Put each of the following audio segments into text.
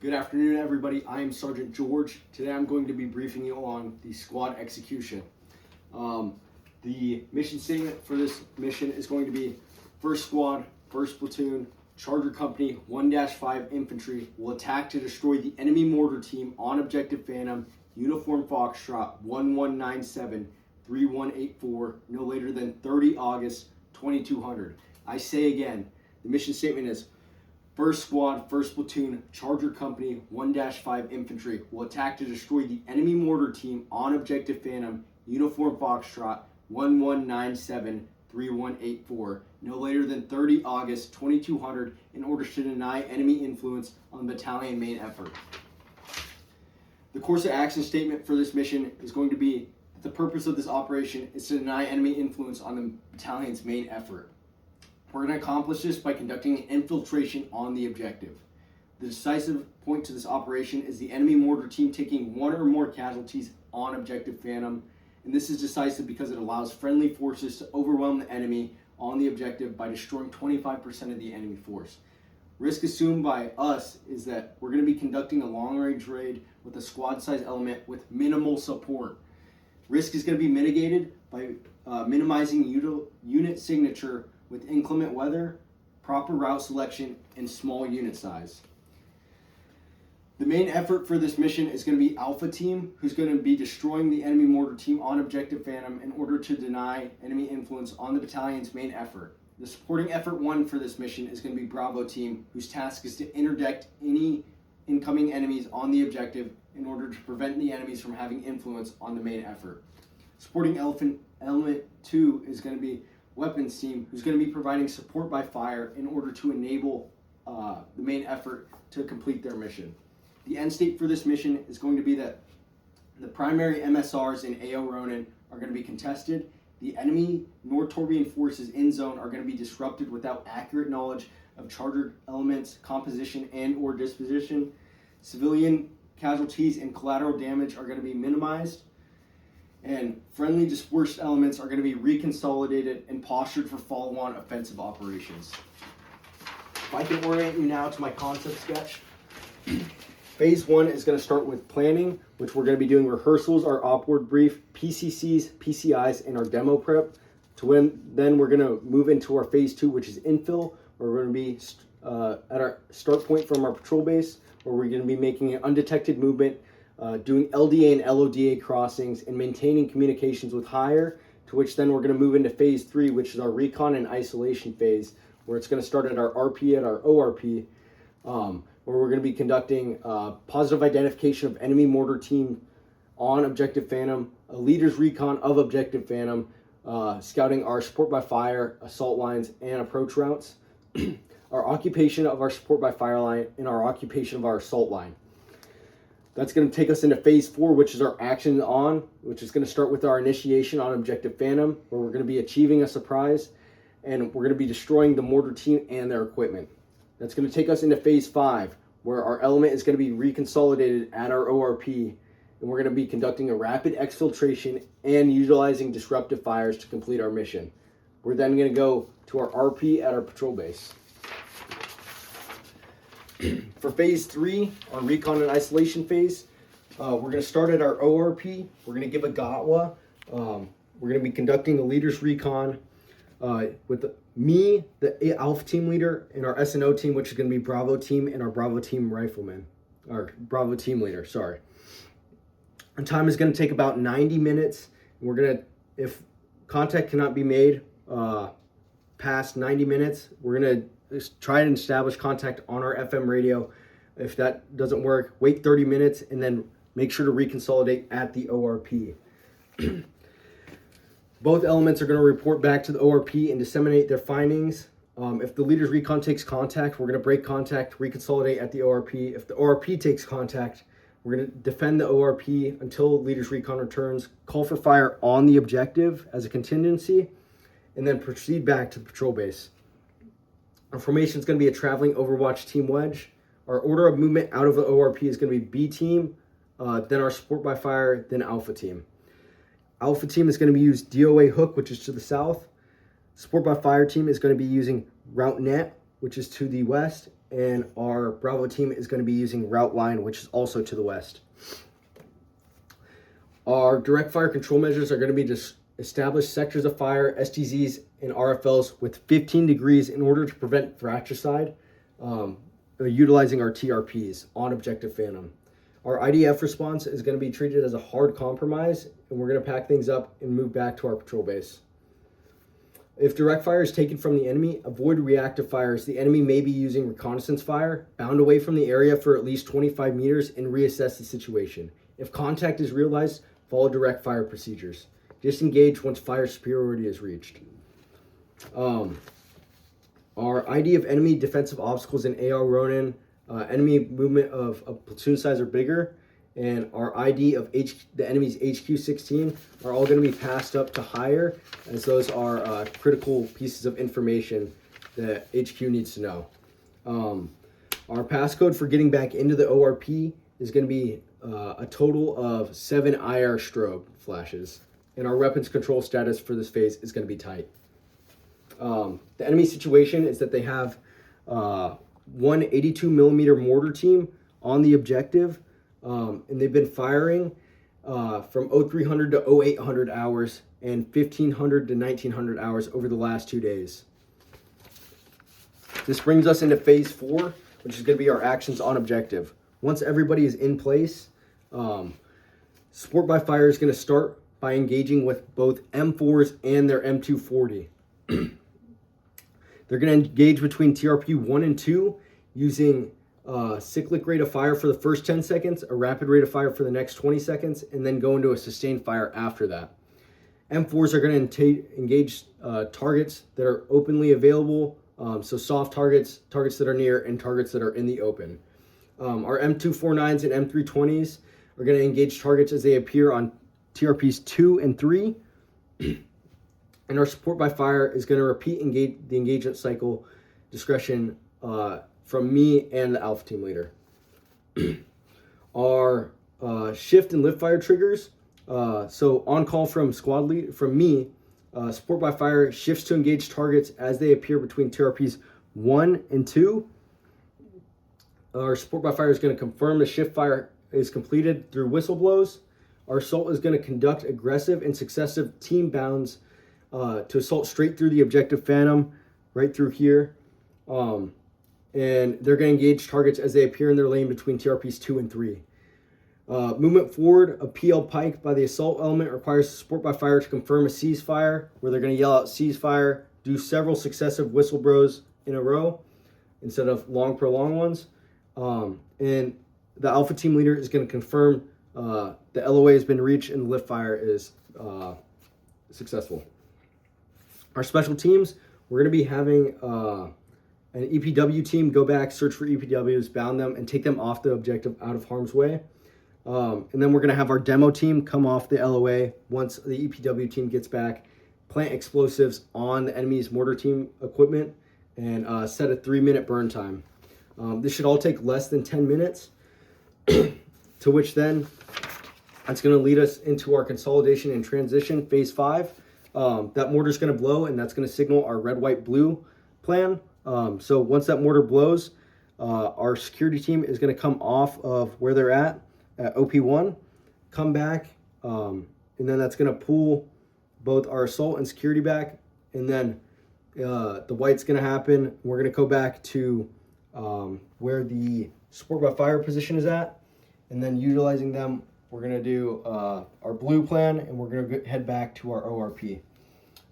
Good afternoon, everybody. I am Sergeant George. Today I'm going to be briefing you on the squad execution. The mission statement for this mission is going to be 1st Squad, 1st Platoon, Charger Company, 1-5 Infantry will attack to destroy the enemy mortar team on Objective Phantom, Uniform Foxtrot 1197-3184, no later than 30 August 2200. I say again, the mission statement is 1st Squad, 1st Platoon, Charger Company, 1-5 Infantry will attack to destroy the enemy mortar team on Objective Phantom, Uniform Foxtrot 1197-3184, no later than 30 August 2200 in order to deny enemy influence on the battalion main effort. The course of action statement for this mission is going to be that the purpose of this operation is to deny enemy influence on the battalion's main effort. We're going to accomplish this by conducting an infiltration on the objective. The decisive point to this operation is the enemy mortar team taking one or more casualties on Objective Phantom, and this is decisive because it allows friendly forces to overwhelm the enemy on the objective by destroying 25% of the enemy force. Risk assumed by us is that we're going to be conducting a long-range raid with a squad-size element with minimal support. Risk is going to be mitigated by minimizing unit signature with inclement weather, proper route selection, and small unit size. The main effort for this mission is going to be Alpha Team, who's going to be destroying the enemy mortar team on Objective Phantom in order to deny enemy influence on the battalion's main effort. The supporting effort 1 for this mission is going to be Bravo Team, whose task is to interdict any incoming enemies on the objective in order to prevent the enemies from having influence on the main effort. Supporting element 2 is going to be Weapons Team, who's going to be providing support by fire in order to enable the main effort to complete their mission. The end state for this mission is going to be that the primary MSRs in AO Ronin are going to be contested. The enemy Nortorbian forces in zone are going to be disrupted without accurate knowledge of charger elements, composition, and or disposition. Civilian casualties and collateral damage are going to be minimized. And friendly dispersed elements are going to be reconsolidated and postured for follow-on offensive operations. If I can orient you now to my concept sketch. Phase 1 is going to start with planning, which we're going to be doing rehearsals, our op-ward brief, PCCs, PCIs, and our demo prep. Then we're going to move into our Phase 2, which is infill, where we're going to be at our start point from our patrol base, where we're going to be making an undetected movement, doing LDA and LODA crossings, and maintaining communications with higher, to which then we're going to move into Phase 3, which is our recon and isolation phase, where it's going to start at our RP at our ORP, where we're going to be conducting positive identification of enemy mortar team on Objective Phantom, a leader's recon of Objective Phantom, scouting our support by fire, assault lines, and approach routes, our occupation of our support by fire line, and our occupation of our assault line. That's going to take us into Phase 4, which is our action on, which is going to start with our initiation on Objective Phantom, where we're going to be achieving a surprise, and we're going to be destroying the mortar team and their equipment. That's going to take us into Phase 5, where our element is going to be reconsolidated at our ORP, and we're going to be conducting a rapid exfiltration and utilizing disruptive fires to complete our mission. We're then going to go to our RP at our patrol base. For Phase 3, our recon and isolation phase, we're going to start at our ORP. We're going to give a GOTWA. We're going to be conducting a leader's recon with me, the Alpha Team leader, and our SNO team, which is going to be Bravo Team and our Bravo Team rifleman, or Bravo Team leader, sorry. Our time is going to take about 90 minutes. We're going to, if contact cannot be made past 90 minutes, we're going to try and establish contact on our FM radio. If that doesn't work, wait 30 minutes and then make sure to reconsolidate at the ORP. Both elements are going to report back to the ORP and disseminate their findings. If the leader's recon takes contact, we're going to break contact, reconsolidate at the ORP. If the ORP takes contact, we're going to defend the ORP until leader's recon returns, call for fire on the objective as a contingency, and then proceed back to the patrol base. Our formation is going to be a traveling Overwatch team wedge. Our order of movement out of the ORP is going to be B team, then our support by fire, then Alpha Team. Alpha Team is going to be used DOA Hook, which is to the south. Support by Fire Team is going to be using Route Net, which is to the west, and our Bravo team is going to be using route line, which is also to the west. Our direct fire control measures are going to be just establish sectors of fire, STZs, and RFLs with 15 degrees in order to prevent fratricide, utilizing our TRPs on Objective Phantom. Our IDF response is going to be treated as a hard compromise, and we're going to pack things up and move back to our patrol base. If direct fire is taken from the enemy, avoid reactive fires. The enemy may be using reconnaissance fire, bound away from the area for at least 25 meters, and reassess the situation. If contact is realized, follow direct fire procedures. Disengage once fire superiority is reached. Our ID of enemy defensive obstacles in AR Ronin, enemy movement of a platoon size or bigger, and our ID of the enemy's HQ-16 are all going to be passed up to higher, as those are critical pieces of information that HQ needs to know. Our passcode for getting back into the ORP is going to be a total of 7 IR strobe flashes, and our weapons control status for this phase is going to be tight. The enemy situation is that they have one 82 millimeter mortar team on the objective, and they've been firing from 0300 to 0800 hours and 1500 to 1900 hours over the last 2 days. This brings us into phase 4, which is going to be our actions on objective. Once everybody is in place, support by fire is going to start by engaging with both M4s and their M240. They're going to engage between TRP 1 and 2 using cyclic rate of fire for the first 10 seconds, a rapid rate of fire for the next 20 seconds, and then go into a sustained fire after that. M4s are going to engage targets that are openly available, so soft targets, targets that are near, and targets that are in the open. Our M249s and M320s are going to engage targets as they appear on TRPs 2 and 3. And our support by fire is going to repeat the engagement cycle discretion from me and the Alpha Team Leader. Our shift and lift fire triggers. So on call from squad lead from me, support by fire shifts to engage targets as they appear between TRPs 1 and 2. Our support by fire is going to confirm the shift fire is completed through whistle blows. Our assault is going to conduct aggressive and successive team bounds to assault straight through the objective Phantom, right through here. And they're going to engage targets as they appear in their lane between TRPs 2 and 3. Movement forward of PL Pike by the assault element requires support by fire to confirm a ceasefire, where they're going to yell out ceasefire, do several successive whistle blows in a row instead of long prolonged ones. And the Alpha Team Leader is going to confirm the LOA has been reached and the lift fire is successful. Our special teams, we're going to be having an EPW team go back, search for EPWs, bound them, and take them off the objective out of harm's way. And then we're going to have our demo team come off the LOA once the EPW team gets back, plant explosives on the enemy's mortar team equipment, and set a 3-minute burn time. This should all take less than 10 minutes, to which then that's going to lead us into our consolidation and transition, phase 5. That mortar is going to blow, and that's going to signal our red, white, blue plan. So once that mortar blows, our security team is going to come off of where they're at OP1, come back, and then that's going to pull both our assault and security back, and then the white's going to happen. We're going to go back to where the support by fire position is at, and then utilizing them, we're going to do our blue plan, and we're going to head back to our ORP.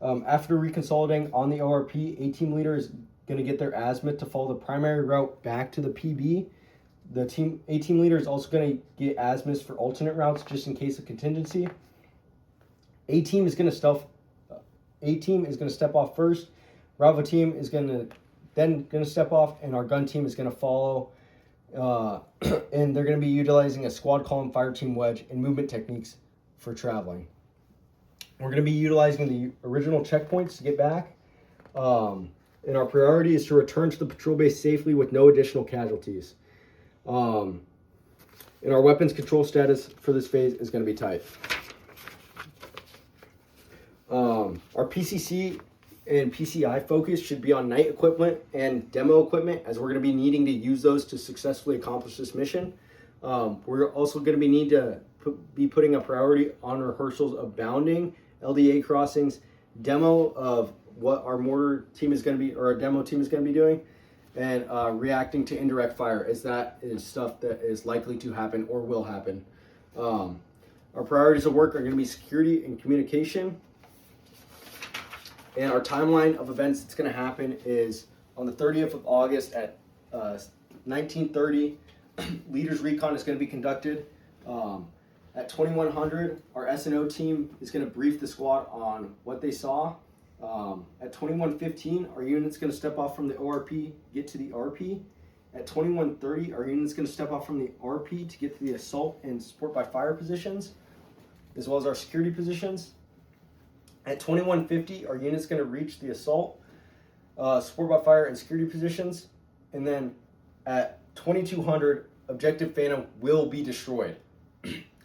After reconsolidating on the ORP, A-Team Leader is going to get their azimuth to follow the primary route back to the PB. The A-Team Leader is also going to get azimuths for alternate routes just in case of contingency. A-Team is going to step off first. Bravo Team is going to step off, and our gun team is going to follow. And they're going to be utilizing a squad column, fire team wedge, and movement techniques for traveling. We're going to be utilizing the original checkpoints to get back. And our priority is to return to the patrol base safely with no additional casualties. And our weapons control status for this phase is going to be tight. Our PCC and PCI focus should be on night equipment and demo equipment, as we're going to be needing to use those to successfully accomplish this mission. We're also going to be putting a priority on rehearsals of bounding, LDA crossings, demo of what our mortar team is going to be, or our demo team is going to be doing, and reacting to indirect fire, as that is stuff that is likely to happen or will happen. Our priorities of work are going to be security and communication. And our timeline of events that's going to happen is on the 30th of August at 19:30. Leaders Recon is going to be conducted. At 2100, our S&O team is going to brief the squad on what they saw. At 2115, our unit's going to step off from the ORP, get to the RP. At 2130, our unit's going to step off from the RP to get to the assault and support by fire positions, as well as our security positions. At 2150, our unit's going to reach the assault, support by fire, and security positions. And then at 2200, Objective Phantom will be destroyed.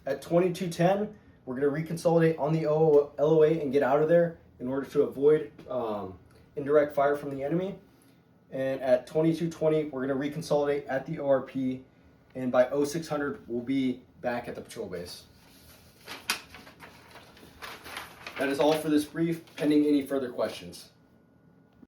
At 2210, we're going to reconsolidate on the LOA and get out of there in order to avoid indirect fire from the enemy. And at 2220, we're going to reconsolidate at the ORP. And by 0600, we'll be back at the patrol base. That is all for this brief, pending any further questions.